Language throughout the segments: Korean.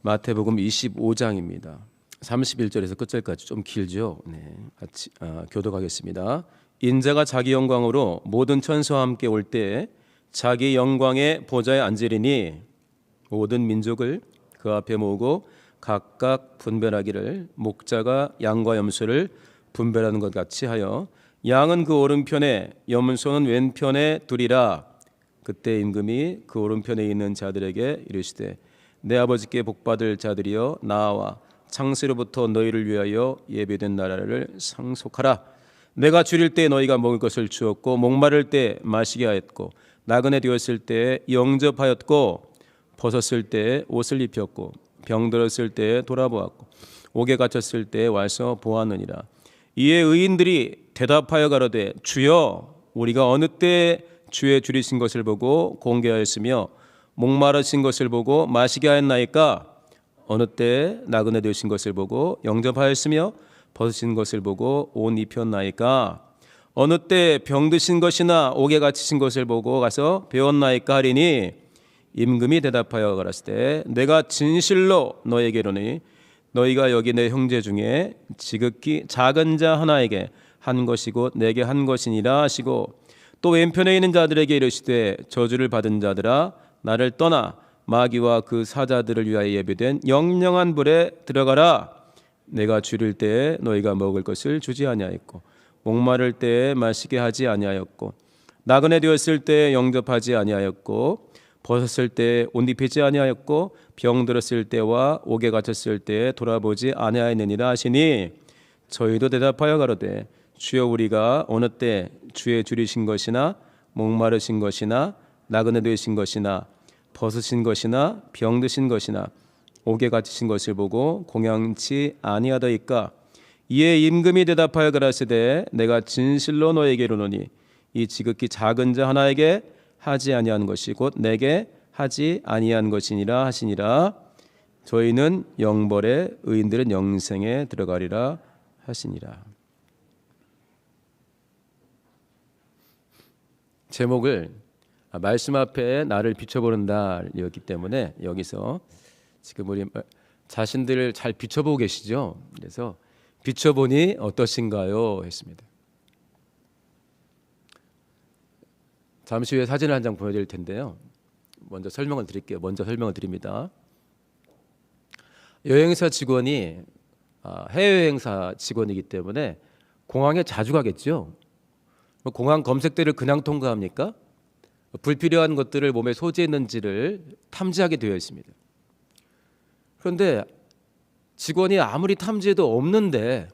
마태복음 25장입니다. 31절에서 끝절까지 좀 길죠. 같이 교독하겠습니다. 인자가 자기 영광으로 모든 천사와 함께 올 때 자기 영광의 보좌에 앉으리니 모든 민족을 그 앞에 모으고 각각 분별하기를 목자가 양과 염소를 분별하는 것 같이 하여 양은 그 오른편에 염소는 왼편에 두리라. 그때 임금이 그 오른편에 있는 자들에게 이르시되 내 아버지께 복받을 자들이여 나와 창세로부터 너희를 위하여 예비된 나라를 상속하라. 내가 줄일 때 너희가 먹을 것을 주었고 목마를 때 마시게 하였고 나그네 되었을 때 영접하였고 벗었을 때 옷을 입혔고 병들었을 때 돌아보았고 옥에 갇혔을 때 와서 보았느니라. 이에 의인들이 대답하여 가로되 주여 우리가 어느 때 주의 줄이신 것을 보고 공개하였으며 목마르신 것을 보고 마시게 하였나이까? 어느 때 나그네 되신 것을 보고 영접하였으며 벗으신 것을 보고 옷 입혔나이까? 어느 때 병드신 것이나 옥에 갇히신 것을 보고 가서 배웠나이까 하리니 임금이 대답하여 가라사대 내가 진실로 너에게 이르노니 너희가 여기 내 형제 중에 지극히 작은 자 하나에게 한 것이 곧 내게 한 것이니라 하시고 또 왼편에 있는 자들에게 이르시되 저주를 받은 자들아 나를 떠나 마귀와 그 사자들을 위하여 예비된 영영한 불에 들어가라. 내가 줄일 때에 너희가 먹을 것을 주지 아니하였고 목마를 때에 마시게 하지 아니하였고 나그네 되었을 때에 영접하지 아니하였고 벗었을 때에 옷 입히지 아니하였고 병들었을 때와 옥에 갇혔을 때에 돌아보지 아니하였느니라 하시니 저희도 대답하여 가로되 주여 우리가 어느 때 주의 줄이신 것이나 목마르신 것이나 나그네 되신 것이나 벗으신 것이나 병드신 것이나 옥에 갇히신 것을 보고 공양치 아니하더이까? 이에 임금이 대답하여 가라사대 내가 진실로 너에게 이르노니 이 지극히 작은 자 하나에게 하지 아니한 것이 곧 내게 하지 아니한 것이니라 하시니라. 저희는 영벌에 의인들은 영생에 들어가리라 하시니라. 제목을 말씀 앞에 나를 비춰보는 날이었기 때문에 여기서 지금 우리 자신들을 잘 비춰보고 계시죠? 그래서 비춰보니 어떠신가요? 했습니다. 잠시 후에 사진을 한 장 보여드릴 텐데요. 먼저 설명을 드립니다. 여행사 직원이 해외여행사 직원이기 때문에 공항에 자주 가겠죠. 공항 검색대를 그냥 통과합니까? 불필요한 것들을 몸에 소지했는지를 탐지하게 되어 있습니다. 그런데 직원이 아무리 탐지해도 없는데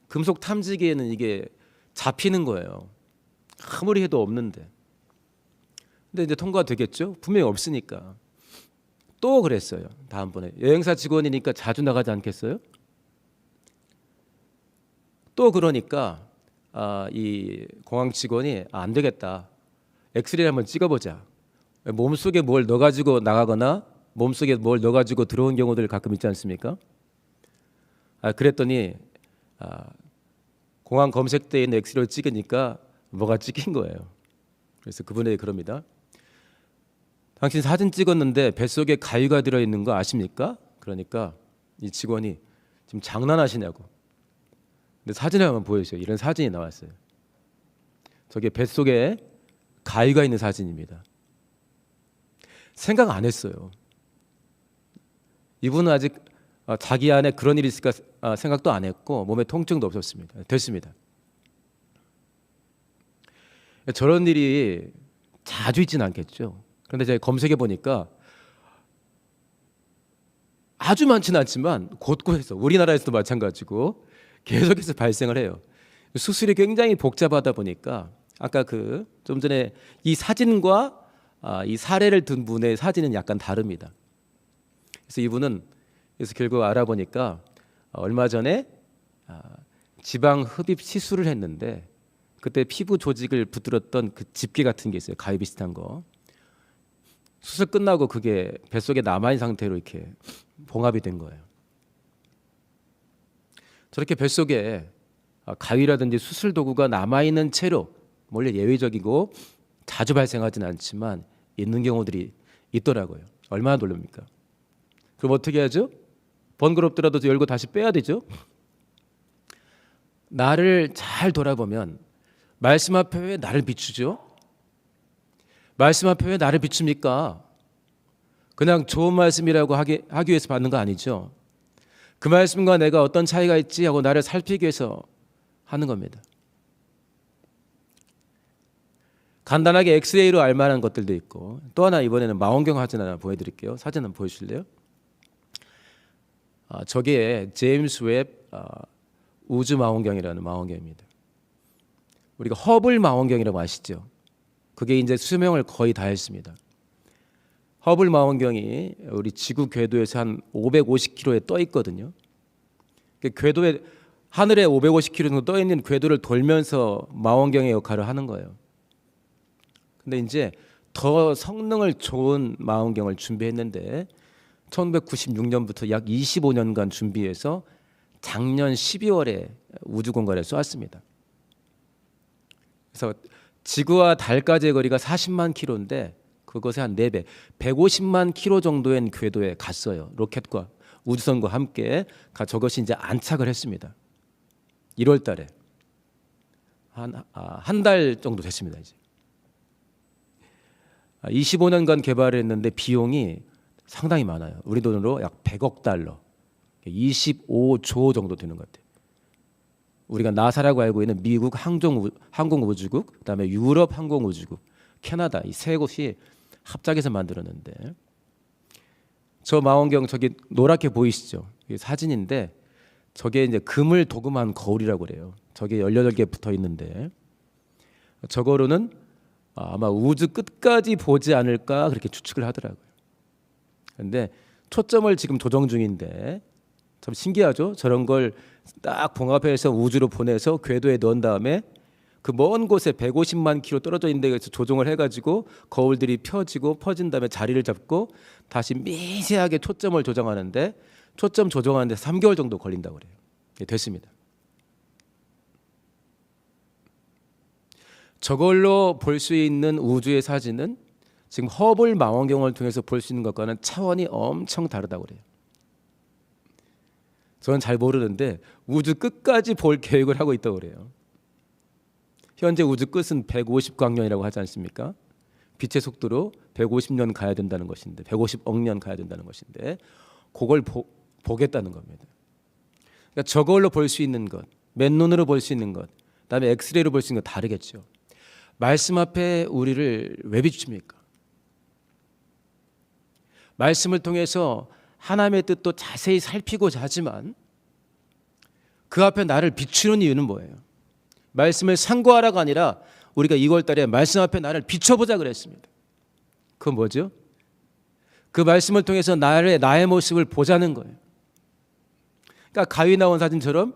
금속 탐지기에는 이게 잡히는 거예요. 아무리 해도 없는데. 근데 이제 통과되겠죠? 분명히 없으니까. 또 그랬어요. 다음번에 여행사 직원이니까 자주 나가지 않겠어요? 또 그러니까 이 공항 직원이 안 되겠다. 엑스레이를 한번 찍어보자. 몸속에 뭘 넣어가지고 나가거나 몸속에 뭘 넣어가지고 들어온 경우들 가끔 있지 않습니까? 그랬더니 공항 검색대에 있는 엑스레이를 찍으니까 뭐가 찍힌 거예요. 그래서 그분에게 그럽니다. 당신 사진 찍었는데 뱃속에 가위가 들어있는 거 아십니까? 그러니까 이 직원이 지금 장난하시냐고. 근데 사진을 한번 보여주세요. 이런 사진이 나왔어요. 저게 뱃속에 가위가 있는 사진입니다. 생각 안 했어요. 이분은 아직 자기 안에 그런 일이 있을까 생각도 안 했고 몸에 통증도 없었습니다. 됐습니다. 저런 일이 자주 있지는 않겠죠. 그런데 제가 검색해 보니까 아주 많지는 않지만 곳곳에서 우리나라에서도 마찬가지고 계속해서 발생을 해요. 수술이 굉장히 복잡하다 보니까 아까 좀 전에 이 사진과 이 사례를 든 분의 사진은 약간 다릅니다. 그래서 이분은 결국 알아보니까 얼마 전에 지방 흡입 시술을 했는데 그때 피부 조직을 붙들었던 그 집게 같은 게 있어요. 가위 비슷한 거. 수술 끝나고 그게 뱃속에 남아있는 상태로 이렇게 봉합이 된 거예요. 저렇게 뱃속에 가위라든지 수술 도구가 남아있는 채로 원래 예외적이고 자주 발생하지는 않지만 있는 경우들이 있더라고요. 얼마나 놀랍니까? 그럼 어떻게 하죠? 번거롭더라도 열고 다시 빼야 되죠. 나를 잘 돌아보면 말씀 앞에 왜 나를 비추죠? 말씀 앞에 왜 나를 비춥니까? 그냥 좋은 말씀이라고 하기 위해서 받는 거 아니죠. 그 말씀과 내가 어떤 차이가 있지 하고 나를 살피기 위해서 하는 겁니다. 간단하게 엑스레이로 알 만한 것들도 있고, 또 하나 이번에는 망원경 사진 하나 보여드릴게요. 사진 한번 보여주실래요? 저게 제임스 웹 우주 망원경이라는 망원경입니다. 우리가 허블 망원경이라고 아시죠? 그게 이제 수명을 거의 다 했습니다. 허블 망원경이 우리 지구 궤도에서 한 550km에 떠 있거든요. 궤도에 하늘에 550km 정도 떠 있는 궤도를 돌면서 망원경의 역할을 하는 거예요. 근데 이제 더 성능을 좋은 망원경을 준비했는데 1996년부터 약 25년간 준비해서 작년 12월에 우주공간에 쏘았습니다. 그래서 지구와 달까지의 거리가 40만 킬로인데 그것의 한 4배, 150만 킬로 정도의 궤도에 갔어요. 로켓과 우주선과 함께 저것이 이제 안착을 했습니다. 1월 달에 한 달 정도 됐습니다. 이제 25년간 개발을 했는데 비용이 상당히 많아요. 우리 돈으로 약 100억 달러, 25조 정도 되는 것 같아요. 우리가 나사라고 알고 있는 미국 항공우주국, 그다음에 유럽 항공우주국, 캐나다 이 세 곳이 합작해서 만들었는데, 저 망원경 저기 노랗게 보이시죠? 이게 사진인데 저게 이제 금을 도금한 거울이라고 그래요. 저게 18개 붙어 있는데 저거로는 아마 우주 끝까지 보지 않을까 그렇게 추측을 하더라고요. 그런데 초점을 지금 조정 중인데 참 신기하죠? 저런 걸 딱 봉합해서 우주로 보내서 궤도에 넣은 다음에 그 먼 곳에 150만 킬로 떨어져 있는 데서 조종을 해가지고 거울들이 펴지고 퍼진 다음에 자리를 잡고 다시 미세하게 초점을 조정하는데, 초점 조정하는데 3개월 정도 걸린다고 그래요. 됐습니다. 저걸로 볼 수 있는 우주의 사진은 지금 허블 망원경을 통해서 볼 수 있는 것과는 차원이 엄청 다르다고 그래요. 저는 잘 모르는데 우주 끝까지 볼 계획을 하고 있다고 그래요. 현재 우주 끝은 150광년이라고 하지 않습니까? 빛의 속도로 150년 가야 된다는 것인데, 150억 년 가야 된다는 것인데 그걸 보겠다는 겁니다. 그러니까 저걸로 볼 수 있는 것, 맨눈으로 볼 수 있는 것, 그다음에 엑스레이로 볼 수 있는 것 다르겠죠. 말씀 앞에 우리를 왜 비춥니까? 말씀을 통해서 하나님의 뜻도 자세히 살피고자 하지만 그 앞에 나를 비추는 이유는 뭐예요? 말씀을 상고하라가 아니라 우리가 2월 달에 말씀 앞에 나를 비춰보자 그랬습니다. 그건 뭐죠? 그 말씀을 통해서 나의 모습을 보자는 거예요. 그러니까 가위 나온 사진처럼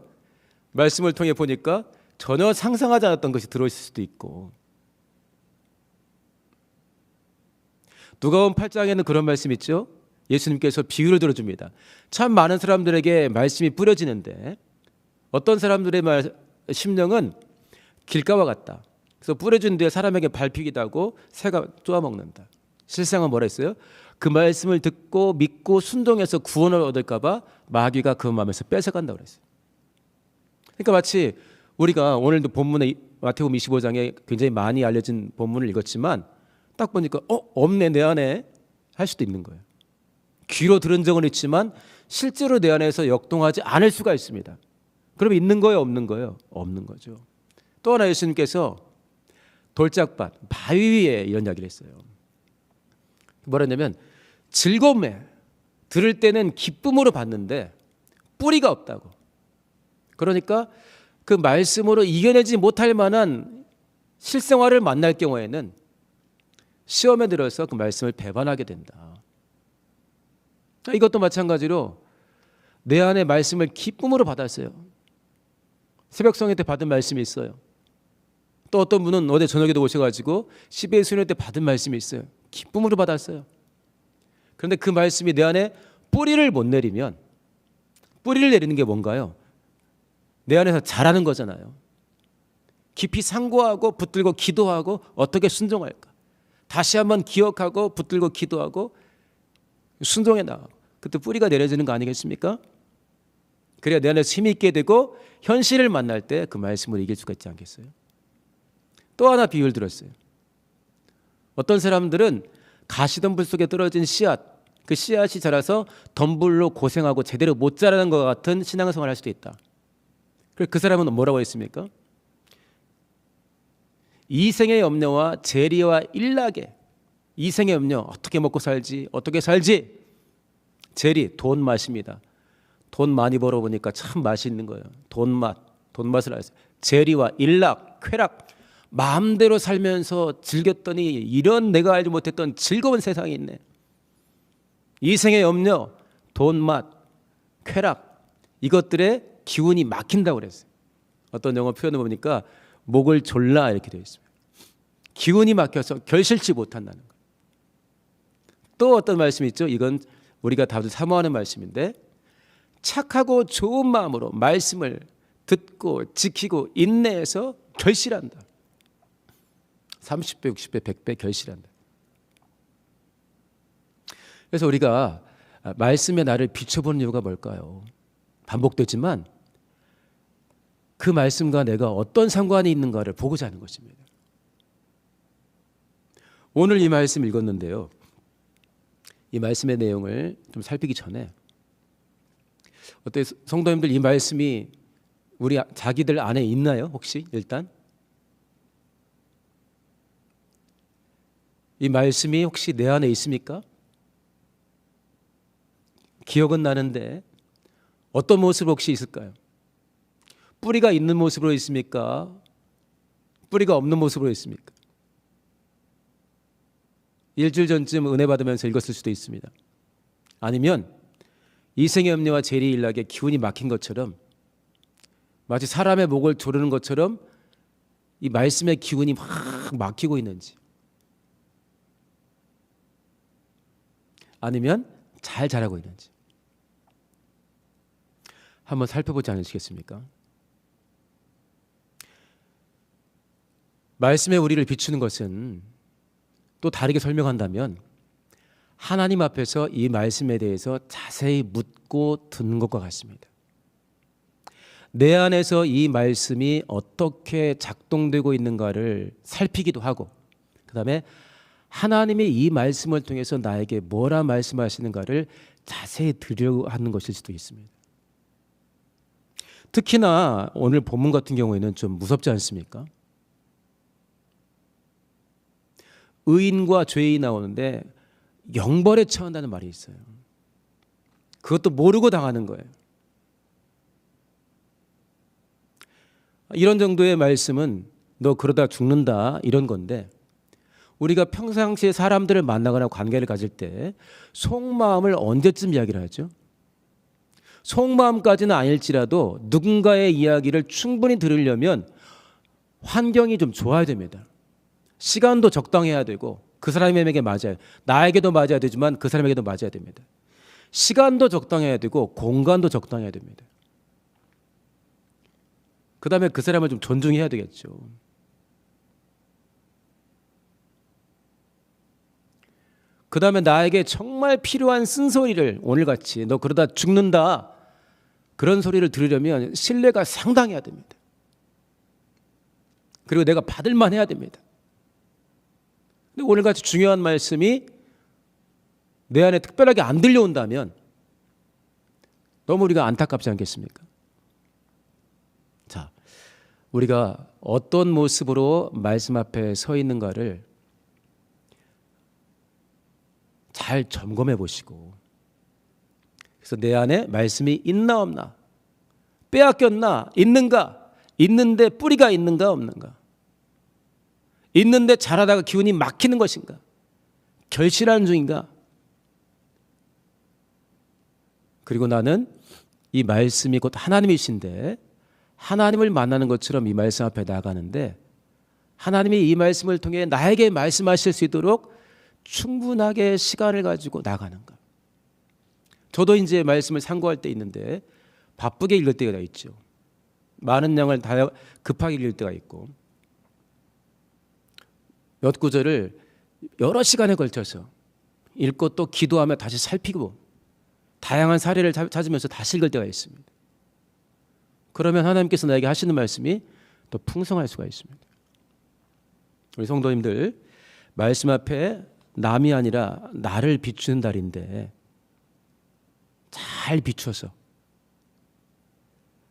말씀을 통해 보니까 전혀 상상하지 않았던 것이 들어있을 수도 있고, 누가복음 8장에는 그런 말씀 있죠. 예수님께서 비유를 들어줍니다. 참 많은 사람들에게 말씀이 뿌려지는데 어떤 사람들의 심령은 길가와 같다. 그래서 뿌려준 뒤에 사람에게 밟히기도 하고 새가 쪼아먹는다. 실상은 뭐라 했어요? 그 말씀을 듣고 믿고 순종해서 구원을 얻을까 봐 마귀가 그 마음에서 뺏어간다고 그랬어요. 그러니까 마치 우리가 오늘도 본문에 마태복음 25장에 굉장히 많이 알려진 본문을 읽었지만 딱 보니까 없네 내 안에 할 수도 있는 거예요. 귀로 들은 적은 있지만 실제로 내 안에서 역동하지 않을 수가 있습니다. 그럼 있는 거예요, 없는 거예요? 없는 거죠. 또 하나 예수님께서 돌짝밭, 바위 위에 이런 이야기를 했어요. 뭐라 했냐면 즐거움에 들을 때는 기쁨으로 받는데 뿌리가 없다고. 그러니까 그 말씀으로 이겨내지 못할 만한 실생활을 만날 경우에는 시험에 들어서 그 말씀을 배반하게 된다. 이것도 마찬가지로 내 안에 말씀을 기쁨으로 받았어요. 새벽성회 때 받은 말씀이 있어요. 또 어떤 분은 어제 저녁에도 오셔가지고 12일 수련회 때 받은 말씀이 있어요. 기쁨으로 받았어요. 그런데 그 말씀이 내 안에 뿌리를 못 내리면, 뿌리를 내리는 게 뭔가요? 내 안에서 자라는 거잖아요. 깊이 상고하고 붙들고 기도하고 어떻게 순종할까? 다시 한번 기억하고 붙들고 기도하고 순종해 나가고 그때 뿌리가 내려지는 거 아니겠습니까? 그래야 내 안에서 힘이 있게 되고 현실을 만날 때 그 말씀을 이길 수가 있지 않겠어요? 또 하나 비유를 들었어요. 어떤 사람들은 가시덤불 속에 떨어진 씨앗, 그 씨앗이 자라서 덤불로 고생하고 제대로 못 자라는 것 같은 신앙생활을 할 수도 있다. 그래서 그 사람은 뭐라고 했습니까? 이생의 염려와 재리와 일락에, 이생의 염려, 어떻게 먹고 살지, 어떻게 살지. 재리, 돈 맛입니다. 돈 많이 벌어보니까 참 맛이 있는 거예요. 돈맛을 알았어요. 재리와 일락, 쾌락, 마음대로 살면서 즐겼더니 이런 내가 알지 못했던 즐거운 세상이 있네. 이생의 염려, 돈맛, 쾌락, 이것들의 기운이 막힌다고 그랬어요. 어떤 영어 표현을 보니까 목을 졸라 이렇게 되어 있습니다. 기운이 막혀서 결실치 못한다는 거예요. 또 어떤 말씀이 있죠? 이건 우리가 다들 사모하는 말씀인데, 착하고 좋은 마음으로 말씀을 듣고 지키고 인내해서 결실한다. 30배, 60배, 100배 결실한다. 그래서 우리가 말씀에 나를 비춰보는 이유가 뭘까요? 반복되지만 그 말씀과 내가 어떤 상관이 있는가를 보고자 하는 것입니다. 오늘 이 말씀 읽었는데요. 이 말씀의 내용을 좀 살피기 전에 어때 성도님들, 이 말씀이 우리 자기들 안에 있나요? 혹시 일단 이 말씀이 혹시 내 안에 있습니까? 기억은 나는데 어떤 모습으로 혹시 있을까요? 뿌리가 있는 모습으로 있습니까? 뿌리가 없는 모습으로 있습니까? 일주일 전쯤 은혜 받으면서 읽었을 수도 있습니다. 아니면 이생의 염려와 재리일락의 기운이 막힌 것처럼, 마치 사람의 목을 조르는 것처럼 이 말씀의 기운이 막 막히고 있는지, 아니면 잘 자라고 있는지 한번 살펴보지 않으시겠습니까? 말씀에 우리를 비추는 것은 또 다르게 설명한다면 하나님 앞에서 이 말씀에 대해서 자세히 묻고 듣는 것과 같습니다. 내 안에서 이 말씀이 어떻게 작동되고 있는가를 살피기도 하고, 그 다음에 하나님이 이 말씀을 통해서 나에게 뭐라 말씀하시는가를 자세히 들으려고 하는 것일 수도 있습니다. 특히나 오늘 본문 같은 경우에는 좀 무섭지 않습니까? 의인과 죄인이 나오는데 영벌에 처한다는 말이 있어요. 그것도 모르고 당하는 거예요. 이런 정도의 말씀은 너 그러다 죽는다 이런 건데, 우리가 평상시에 사람들을 만나거나 관계를 가질 때 속마음을 언제쯤 이야기를 하죠? 속마음까지는 아닐지라도 누군가의 이야기를 충분히 들으려면 환경이 좀 좋아야 됩니다. 시간도 적당해야 되고 그 사람에게 맞아야, 나에게도 맞아야 되지만 그 사람에게도 맞아야 됩니다. 시간도 적당해야 되고 공간도 적당해야 됩니다. 그 다음에 그 사람을 좀 존중해야 되겠죠. 그 다음에 나에게 정말 필요한 쓴소리를, 오늘같이 너 그러다 죽는다 그런 소리를 들으려면 신뢰가 상당해야 됩니다. 그리고 내가 받을만 해야 됩니다. 근데 오늘같이 중요한 말씀이 내 안에 특별하게 안 들려온다면 너무 우리가 안타깝지 않겠습니까? 자, 우리가 어떤 모습으로 말씀 앞에 서 있는가를 잘 점검해 보시고, 그래서 내 안에 말씀이 있나 없나, 빼앗겼나 있는가, 있는데 뿌리가 있는가 없는가, 있는데 자라다가 기운이 막히는 것인가, 결실하는 중인가. 그리고 나는 이 말씀이 곧 하나님이신데 하나님을 만나는 것처럼 이 말씀 앞에 나가는데, 하나님이 이 말씀을 통해 나에게 말씀하실 수 있도록 충분하게 시간을 가지고 나가는가. 저도 이제 말씀을 상고할 때 있는데 바쁘게 읽을 때가 있죠. 많은 양을 다 급하게 읽을 때가 있고, 몇 구절을 여러 시간에 걸쳐서 읽고 또 기도하며 다시 살피고 다양한 사례를 찾으면서 다시 읽을 때가 있습니다. 그러면 하나님께서 나에게 하시는 말씀이 더 풍성할 수가 있습니다. 우리 성도님들, 말씀 앞에 남이 아니라 나를 비추는 달인데 잘 비춰서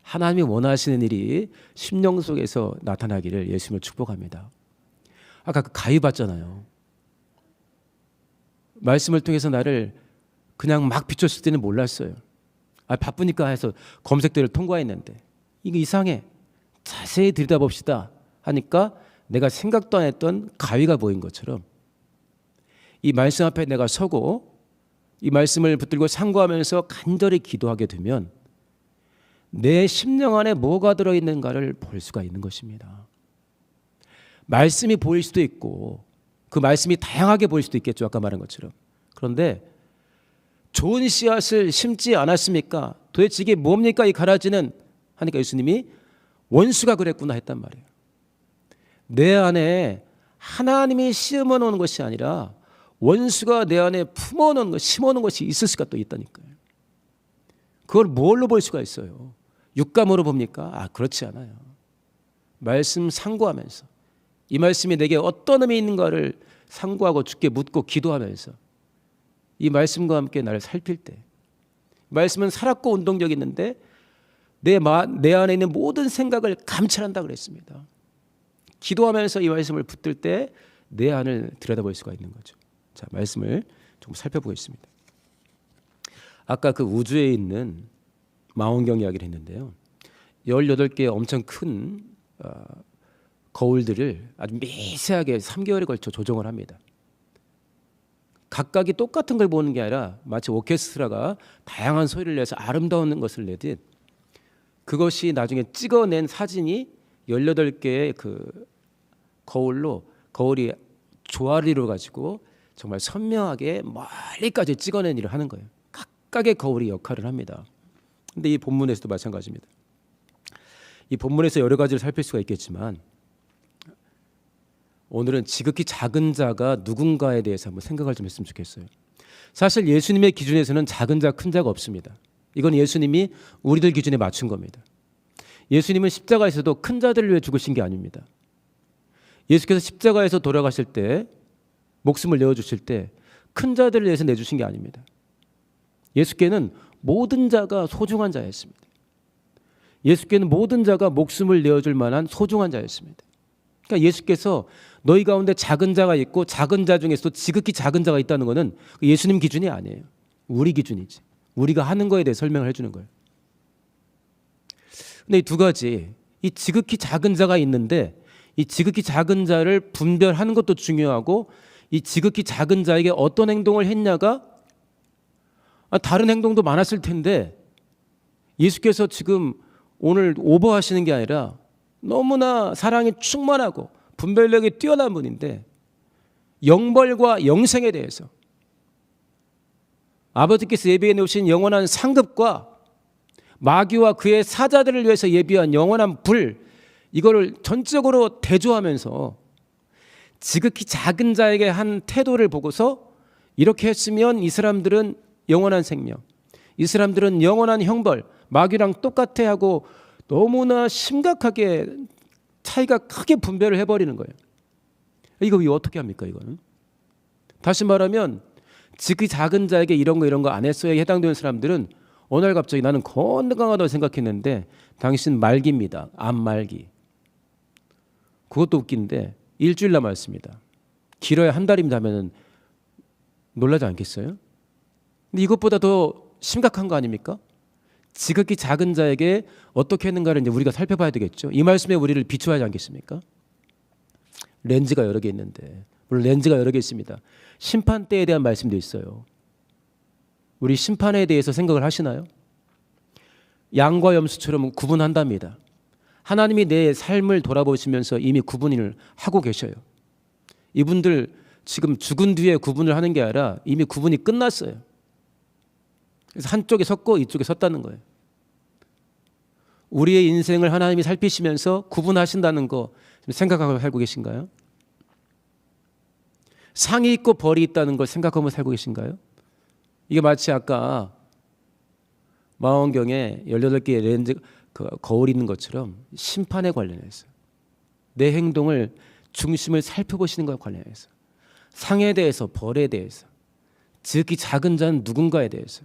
하나님이 원하시는 일이 심령 속에서 나타나기를 예수님을 축복합니다. 아까 그 가위 봤잖아요. 말씀을 통해서 나를 그냥 막 비췄을 때는 몰랐어요. 바쁘니까 해서 검색대를 통과했는데 이거 이상해. 자세히 들여다봅시다 하니까 내가 생각도 안 했던 가위가 보인 것처럼 이 말씀 앞에 내가 서고 이 말씀을 붙들고 상고하면서 간절히 기도하게 되면 내 심령 안에 뭐가 들어있는가를 볼 수가 있는 것입니다. 말씀이 보일 수도 있고 그 말씀이 다양하게 보일 수도 있겠죠. 아까 말한 것처럼. 그런데 좋은 씨앗을 심지 않았습니까? 도대체 이게 뭡니까? 이 가라지는 하니까 예수님이 원수가 그랬구나 했단 말이에요. 내 안에 하나님이 심어 놓은 것이 아니라 원수가 내 안에 품어 놓은 것, 심어 놓은 것이 있을 수가 또 있다니까요. 그걸 뭘로 볼 수가 있어요? 육감으로 봅니까? 그렇지 않아요. 말씀 상고하면서 이 말씀이 내게 어떤 의미 있는가를 상고하고 주께 묻고 기도하면서 이 말씀과 함께 나를 살필 때 말씀은 살았고 운동적이었는데 내 안에 있는 모든 생각을 감찰한다 그랬습니다. 기도하면서 이 말씀을 붙들 때 내 안을 들여다볼 수가 있는 거죠. 자, 말씀을 좀 살펴보겠습니다. 아까 그 우주에 있는 망원경 이야기를 했는데요. 18개의 엄청 큰 거울들을 아주 미세하게 3개월에 걸쳐 조정을 합니다. 각각이 똑같은 걸 보는 게 아니라 마치 오케스트라가 다양한 소리를 내서 아름다운 것을 내듯 그것이 나중에 찍어낸 사진이 18개의 그 거울이 조화를 가지고 정말 선명하게 멀리까지 찍어낸 일을 하는 거예요. 각각의 거울이 역할을 합니다. 근데 이 본문에서도 마찬가지입니다. 이 본문에서 여러 가지를 살필 수가 있겠지만 오늘은 지극히 작은 자가 누군가에 대해서 한번 생각을 좀 했으면 좋겠어요. 사실 예수님의 기준에서는 작은 자, 큰 자가 없습니다. 이건 예수님이 우리들 기준에 맞춘 겁니다. 예수님은 십자가에서도 큰 자들을 위해 죽으신 게 아닙니다. 예수께서 십자가에서 돌아가실 때 목숨을 내어주실 때 큰 자들을 위해서 내주신 게 아닙니다. 예수께는 모든 자가 소중한 자였습니다. 예수께는 모든 자가 목숨을 내어줄 만한 소중한 자였습니다. 그러니까 예수께서 너희 가운데 작은 자가 있고 작은 자 중에서도 지극히 작은 자가 있다는 것은 예수님 기준이 아니에요. 우리 기준이지. 우리가 하는 거에 대해 설명을 해주는 거예요. 근데 이 두 가지, 이 지극히 작은 자가 있는데 이 지극히 작은 자를 분별하는 것도 중요하고 이 지극히 작은 자에게 어떤 행동을 했냐가 다른 행동도 많았을 텐데 예수께서 지금 오늘 오버하시는 게 아니라 너무나 사랑이 충만하고 분별력이 뛰어난 분인데 영벌과 영생에 대해서 아버지께서 예비해 놓으신 영원한 상급과 마귀와 그의 사자들을 위해서 예비한 영원한 불, 이거를 전적으로 대조하면서 지극히 작은 자에게 한 태도를 보고서 이렇게 했으면 이 사람들은 영원한 생명, 이 사람들은 영원한 형벌, 마귀랑 똑같아 하고 너무나 심각하게 차이가 크게 분별을 해버리는 거예요. 이거 어떻게 합니까? 이거는 다시 말하면 지극히 작은 자에게 이런 거 안 했어야 해당되는 사람들은 어느 날 갑자기 나는 건강하다고 생각했는데 당신 말기입니다. 암 말기. 그것도 웃긴데 일주일 남았습니다. 길어야 한 달이면 하면은 놀라지 않겠어요? 근데 이것보다 더 심각한 거 아닙니까? 지극히 작은 자에게 어떻게 했는가를 이제 우리가 살펴봐야 되겠죠. 이 말씀에 우리를 비추어야 하지 않겠습니까? 렌즈가 여러 개 있는데, 물론 렌즈가 여러 개 있습니다. 심판대에 대한 말씀도 있어요. 우리 심판에 대해서 생각을 하시나요? 양과 염소처럼 구분한답니다. 하나님이 내 삶을 돌아보시면서 이미 구분을 하고 계셔요. 이분들 지금 죽은 뒤에 구분을 하는 게 아니라 이미 구분이 끝났어요. 그래서 한쪽에 섰고 이쪽에 섰다는 거예요. 우리의 인생을 하나님이 살피시면서 구분하신다는 거 생각하고 살고 계신가요? 상이 있고 벌이 있다는 걸 생각하며 살고 계신가요? 이게 마치 아까 망원경에 18개의 렌즈 거울이 있는 것처럼 심판에 관련해서 내 행동을 중심을 살펴보시는 것과 관련해서 상에 대해서 벌에 대해서 지극히 작은 자는 누군가에 대해서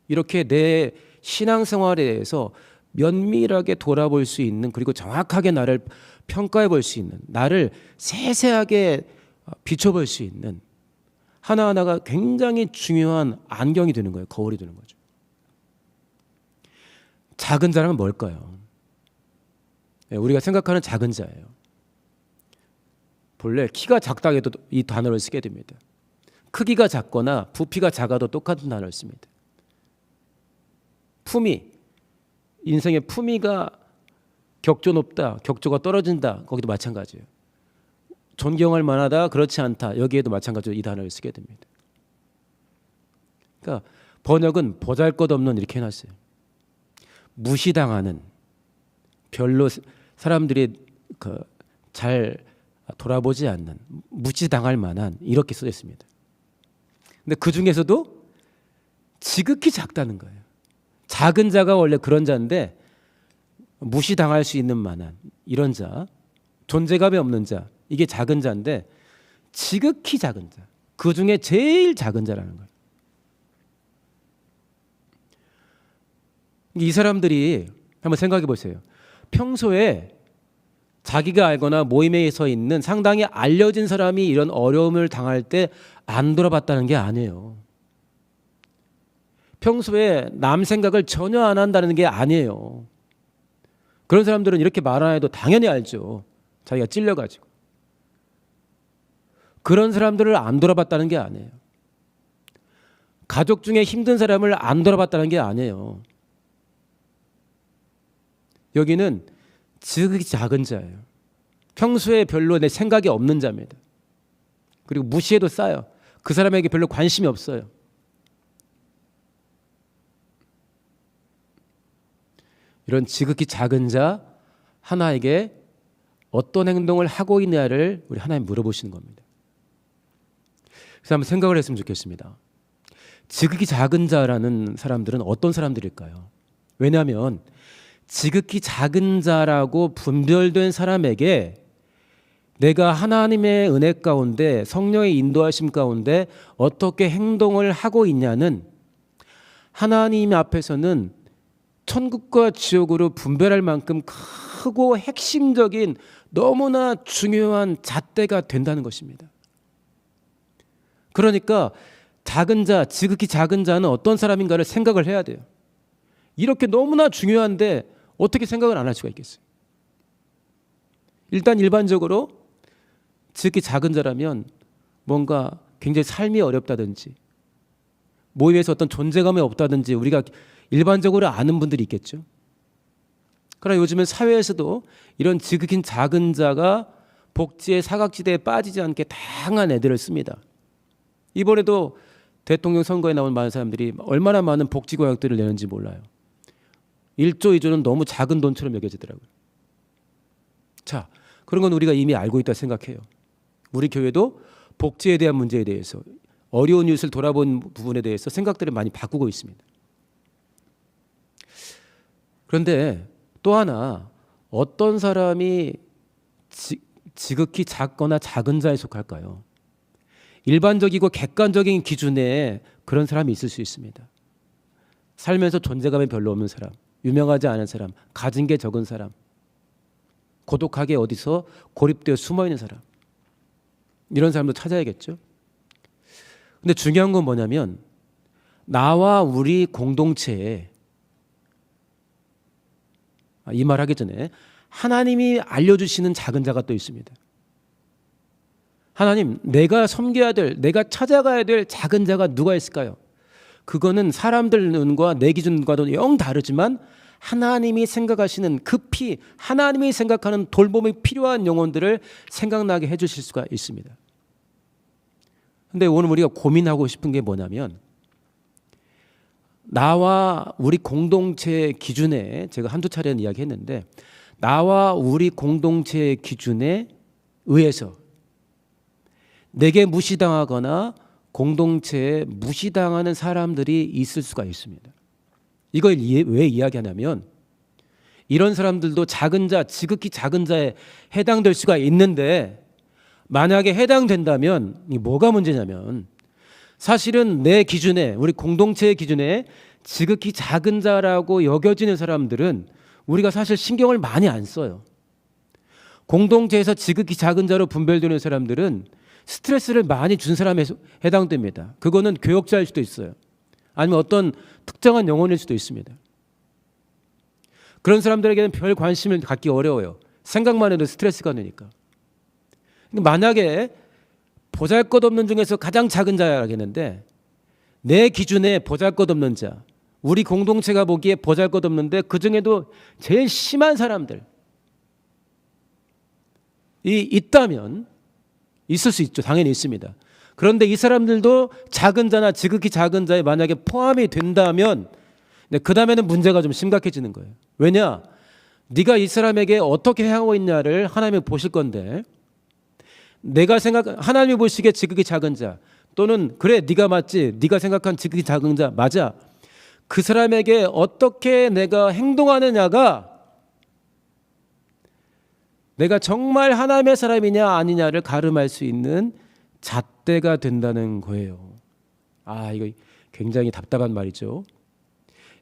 이렇게 내 신앙생활에 대해서 면밀하게 돌아볼 수 있는 그리고 정확하게 나를 평가해 볼 수 있는 나를 세세하게 비춰볼 수 있는 하나하나가 굉장히 중요한 안경이 되는 거예요. 거울이 되는 거죠. 작은 자란 뭘까요? 우리가 생각하는 작은 자예요. 본래 키가 작다 해도 이 단어를 쓰게 됩니다. 크기가 작거나 부피가 작아도 똑같은 단어를 씁니다. 품위, 인생의 품위가 격조 높다, 격조가 떨어진다, 거기도 마찬가지예요. 존경할 만하다, 그렇지 않다, 여기에도 마찬가지로 이 단어를 쓰게 됩니다. 그러니까 번역은 보잘것없는 이렇게 해놨어요. 무시당하는, 별로 사람들이 잘 돌아보지 않는, 무시당할 만한 이렇게 써 있습니다. 근데 그 중에서도 지극히 작다는 거예요. 작은 자가 원래 그런 자인데 무시당할 수 있는 만한 이런 자, 존재감이 없는 자, 이게 작은 자인데 지극히 작은 자, 그 중에 제일 작은 자라는 거예요. 이 사람들이 한번 생각해 보세요. 평소에 자기가 알거나 모임에 서 있는 상당히 알려진 사람이 이런 어려움을 당할 때 안 돌아봤다는 게 아니에요. 평소에 남 생각을 전혀 안 한다는 게 아니에요. 그런 사람들은 이렇게 말 안 해도 당연히 알죠. 자기가 찔려가지고. 그런 사람들을 안 돌아봤다는 게 아니에요. 가족 중에 힘든 사람을 안 돌아봤다는 게 아니에요. 여기는 지극히 작은 자예요. 평소에 별로 내 생각이 없는 자입니다. 그리고 무시해도 싸요. 그 사람에게 별로 관심이 없어요. 이런 지극히 작은 자 하나에게 어떤 행동을 하고 있냐를 우리 하나님 물어보시는 겁니다. 그래서 한번 생각을 했으면 좋겠습니다. 지극히 작은 자라는 사람들은 어떤 사람들일까요? 왜냐하면 지극히 작은 자라고 분별된 사람에게 내가 하나님의 은혜 가운데 성령의 인도하심 가운데 어떻게 행동을 하고 있냐는 하나님 앞에서는 천국과 지옥으로 분별할 만큼 크고 핵심적인 너무나 중요한 잣대가 된다는 것입니다. 그러니까 작은 자, 지극히 작은 자는 어떤 사람인가를 생각을 해야 돼요. 이렇게 너무나 중요한데 어떻게 생각을 안 할 수가 있겠어요? 일단 일반적으로 지극히 작은 자라면 뭔가 굉장히 삶이 어렵다든지 모임에서 어떤 존재감이 없다든지 우리가 일반적으로 아는 분들이 있겠죠. 그러나 요즘은 사회에서도 이런 지극히 작은 자가 복지의 사각지대에 빠지지 않게 다양한 애들을 씁니다. 이번에도 대통령 선거에 나온 많은 사람들이 얼마나 많은 복지 공약들을 내는지 몰라요. 1조, 2조는 너무 작은 돈처럼 여겨지더라고요. 자, 그런 건 우리가 이미 알고 있다 생각해요. 우리 교회도 복지에 대한 문제에 대해서 어려운 이웃을 돌아본 부분에 대해서 생각들을 많이 바꾸고 있습니다. 그런데 또 하나 어떤 사람이 지극히 작거나 작은 자에 속할까요? 일반적이고 객관적인 기준에 그런 사람이 있을 수 있습니다. 살면서 존재감이 별로 없는 사람, 유명하지 않은 사람, 가진 게 적은 사람, 고독하게 어디서 고립되어 숨어있는 사람, 이런 사람도 찾아야겠죠. 근데 중요한 건 뭐냐면 나와 우리 공동체에 이 말 하기 전에 하나님이 알려주시는 작은 자가 또 있습니다. 하나님, 내가 섬겨야 될, 내가 찾아가야 될 작은 자가 누가 있을까요? 그거는 사람들 눈과 내 기준과도 영 다르지만 하나님이 생각하시는 급히 하나님이 생각하는 돌봄이 필요한 영혼들을 생각나게 해주실 수가 있습니다. 그런데 오늘 우리가 고민하고 싶은 게 뭐냐면 나와 우리 공동체의 기준에 제가 한두 차례는 이야기했는데 나와 우리 공동체의 기준에 의해서 내게 무시당하거나 공동체에 무시당하는 사람들이 있을 수가 있습니다. 이걸 왜 이야기하냐면 이런 사람들도 작은 자, 지극히 작은 자에 해당될 수가 있는데 만약에 해당된다면 뭐가 문제냐면 사실은 내 기준에 우리 공동체의 기준에 지극히 작은 자라고 여겨지는 사람들은 우리가 사실 신경을 많이 안 써요. 공동체에서 지극히 작은 자로 분별되는 사람들은 스트레스를 많이 준 사람에 해당됩니다. 그거는 교역자일 수도 있어요. 아니면 어떤 특정한 영혼일 수도 있습니다. 그런 사람들에게는 별 관심을 갖기 어려워요. 생각만 해도 스트레스가 되니까. 만약에 보잘것없는 중에서 가장 작은 자라겠는데 내 기준에 보잘것없는 자, 우리 공동체가 보기에 보잘것없는데 그중에도 제일 심한 사람들이 있다면 있을 수 있죠. 당연히 있습니다. 그런데 이 사람들도 작은 자나 지극히 작은 자에 만약에 포함이 된다면 그 다음에는 문제가 좀 심각해지는 거예요. 왜냐? 네가 이 사람에게 어떻게 행하고 있냐를 하나님이 보실 건데 하나님이 보시기에 지극히 작은 자 또는 그래 네가 맞지, 네가 생각한 지극히 작은 자 맞아, 그 사람에게 어떻게 내가 행동하느냐가 내가 정말 하나님의 사람이냐 아니냐를 가름할 수 있는 잣대가 된다는 거예요. 이거 굉장히 답답한 말이죠.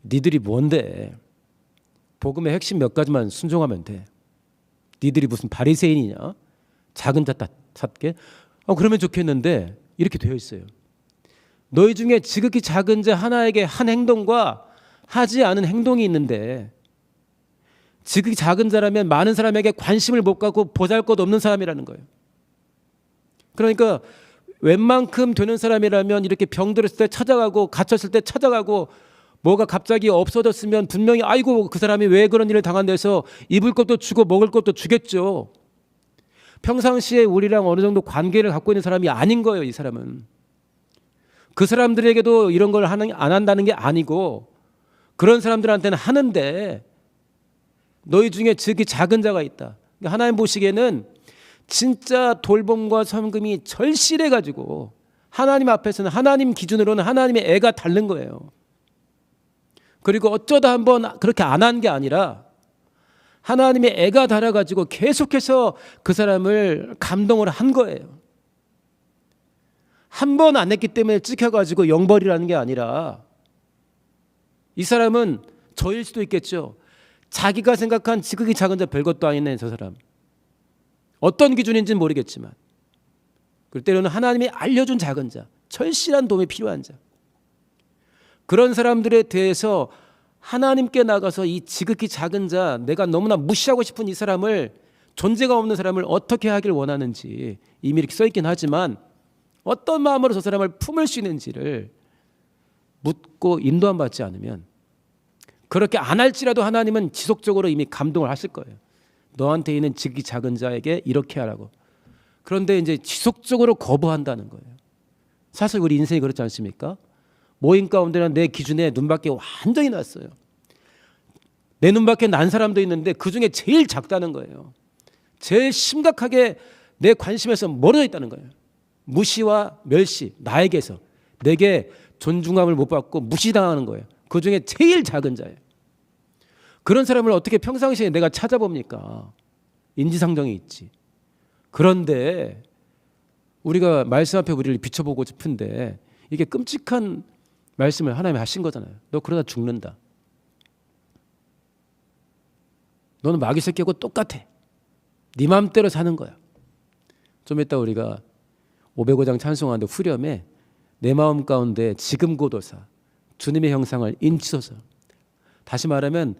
니들이 뭔데? 복음의 핵심 몇 가지만 순종하면 돼. 니들이 무슨 바리새인이냐? 작은 자 찾게? 그러면 좋겠는데 이렇게 되어 있어요. 너희 중에 지극히 작은 자 하나에게 한 행동과 하지 않은 행동이 있는데 지극히 작은 자라면 많은 사람에게 관심을 못 갖고 보잘것없는 사람이라는 거예요. 그러니까 웬만큼 되는 사람이라면 이렇게 병들었을 때 찾아가고 갇혔을 때 찾아가고 뭐가 갑자기 없어졌으면 분명히 아이고 그 사람이 왜 그런 일을 당한데서 입을 것도 주고 먹을 것도 주겠죠. 평상시에 우리랑 어느 정도 관계를 갖고 있는 사람이 아닌 거예요. 이 사람은. 그 사람들에게도 이런 걸 안 한다는 게 아니고 그런 사람들한테는 하는데 너희 중에 지극히 작은 자가 있다. 하나님 보시기에는 진짜 돌봄과 섬김이 절실해가지고 하나님 앞에서는 하나님 기준으로는 하나님의 애가 다른 거예요. 그리고 어쩌다 한번 그렇게 안 한 게 아니라 하나님의 애가 달아가지고 계속해서 그 사람을 감동을 한 거예요. 한 번 안 했기 때문에 찍혀가지고 영벌이라는 게 아니라 이 사람은 저일 수도 있겠죠. 자기가 생각한 지극히 작은 자 별것도 아니네 저 사람. 어떤 기준인지는 모르겠지만 그럴 때로는 하나님이 알려준 작은 자, 절실한 도움이 필요한 자, 그런 사람들에 대해서 하나님께 나가서 이 지극히 작은 자, 내가 너무나 무시하고 싶은 이 사람을, 존재가 없는 사람을 어떻게 하길 원하는지 이미 이렇게 써있긴 하지만 어떤 마음으로 저 사람을 품을 수 있는지를 묻고 인도함 받지 않으면, 그렇게 안 할지라도 하나님은 지속적으로 이미 감동을 하실 거예요. 너한테 있는 지극히 작은 자에게 이렇게 하라고. 그런데 이제 지속적으로 거부한다는 거예요. 사실 우리 인생이 그렇지 않습니까? 모임 가운데는 내 기준에 눈밖에 완전히 났어요. 내 눈밖에 난 사람도 있는데 그중에 제일 작다는 거예요. 제일 심각하게 내 관심에서 멀어져 있다는 거예요. 무시와 멸시, 나에게서 내게 존중함을 못 받고 무시당하는 거예요. 그중에 제일 작은 자예요. 그런 사람을 어떻게 평상시에 내가 찾아봅니까? 인지상정이 있지. 그런데 우리가 말씀 앞에 우리를 비춰보고 싶은데 이게 끔찍한 말씀을 하나님이 하신 거잖아요. 너 그러다 죽는다. 너는 마귀 새끼하고 똑같아. 네 마음대로 사는 거야. 좀 이따 우리가 505장 찬송하는데 후렴에 내 마음 가운데 지금 고도사 주님의 형상을 인치소서. 다시 말하면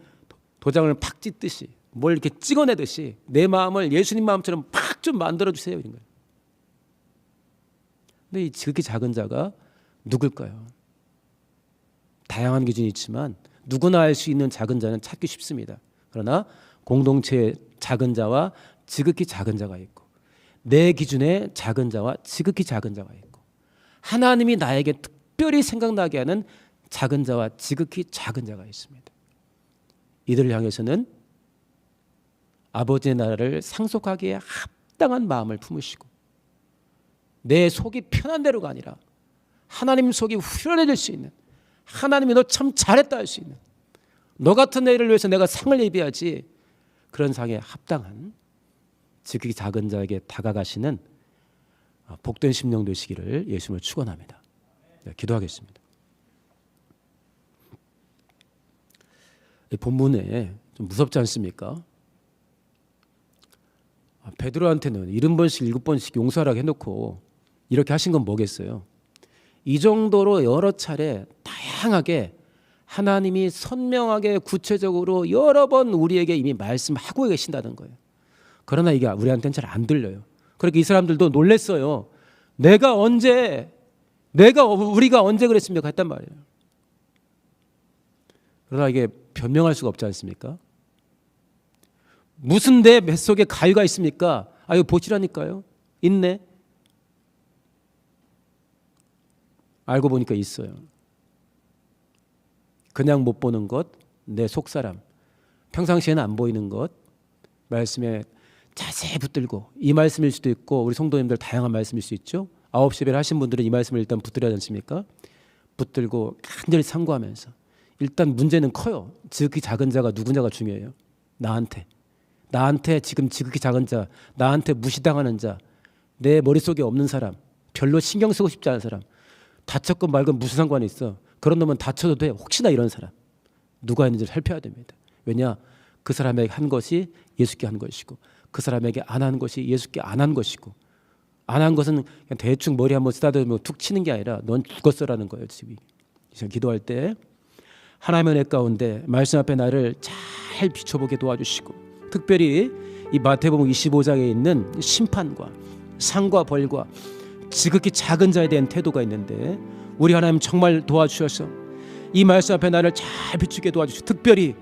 도장을 팍 찢듯이 뭘 이렇게 찍어내듯이 내 마음을 예수님 마음처럼 팍 좀 만들어주세요. 이런 거예요. 근데 이 지극히 작은 자가 누굴까요? 다양한 기준이 있지만 누구나 알 수 있는 작은 자는 찾기 쉽습니다. 그러나 공동체의 작은 자와 지극히 작은 자가 있고 내 기준에 작은 자와 지극히 작은 자가 있고 하나님이 나에게 특별히 생각나게 하는 작은 자와 지극히 작은 자가 있습니다. 이들을 향해서는 아버지의 나라를 상속하기에 합당한 마음을 품으시고 내 속이 편한 대로가 아니라 하나님 속이 후련해질 수 있는, 하나님이 너 참 잘했다 할 수 있는, 너 같은 애를 위해서 내가 상을 예비하지, 그런 상에 합당한 지극히 작은 자에게 다가가시는 복된 심령 되시기를 예수님을 축원합니다. 네, 기도하겠습니다. 이 본문에 좀 무섭지 않습니까? 베드로한테는 70번씩 7번씩 용서하라고 해놓고 이렇게 하신 건 뭐겠어요? 이 정도로 여러 차례 다양하게 하나님이 선명하게 구체적으로 여러 번 우리에게 이미 말씀하고 계신다는 거예요. 그러나 이게 우리한테는 잘 안 들려요. 그러니까 이 사람들도 놀랬어요. 우리가 언제 그랬습니까? 했단 말이에요. 그러나 이게 변명할 수가 없지 않습니까? 무슨 내 뱃속에 가위가 있습니까? 이거 보시라니까요. 있네. 알고 보니까 있어요. 그냥 못 보는 것, 내 속사람, 평상시에는 안 보이는 것, 말씀에 자세히 붙들고, 이 말씀일 수도 있고 우리 성도님들 다양한 말씀일 수 있죠. 9시 예배를 하신 분들은 이 말씀을 일단 붙들어야 하지 않습니까? 붙들고 간절히 상고하면서, 일단 문제는 커요. 지극히 작은 자가 누구냐가 중요해요. 나한테 지금 지극히 작은 자, 나한테 무시당하는 자, 내 머릿속에 없는 사람, 별로 신경 쓰고 싶지 않은 사람, 다쳤건 말건 무슨 상관이 있어. 그런 놈은 다쳐도 돼. 혹시나 이런 사람 누가 있는지를 살펴야 됩니다. 왜냐? 그 사람에게 한 것이 예수께 한 것이고, 그 사람에게 안 한 것이 예수께 안 한 것이고, 안 한 것은 그냥 대충 머리 한번 쓰다듬으면 툭 치는 게 아니라 넌 죽었어라는 거예요. 지금 기도할 때 하나님의 은혜 가운데 말씀 앞에 나를 잘 비춰보게 도와주시고, 특별히 이 마태복음 25장에 있는 심판과 상과 벌과 지극히 작은 자에 대한 태도가 있는데, 우리 하나님 정말 도와주셔서 이 말씀 앞에 나를 잘 비추게 도와주시고, 특별히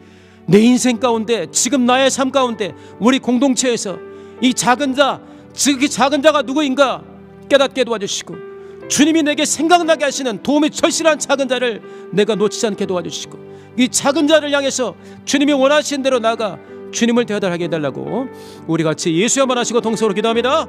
내 인생 가운데, 지금 나의 삶 가운데, 우리 공동체에서 이 작은 자, 지극히 작은 자가 누구인가 깨닫게 도와주시고, 주님이 내게 생각나게 하시는 도움이 절실한 작은 자를 내가 놓치지 않게 도와주시고, 이 작은 자를 향해서 주님이 원하시는 대로 나가 주님을 대하게 해달라고 우리 같이 예수야만 하시고 동서로 기도합니다.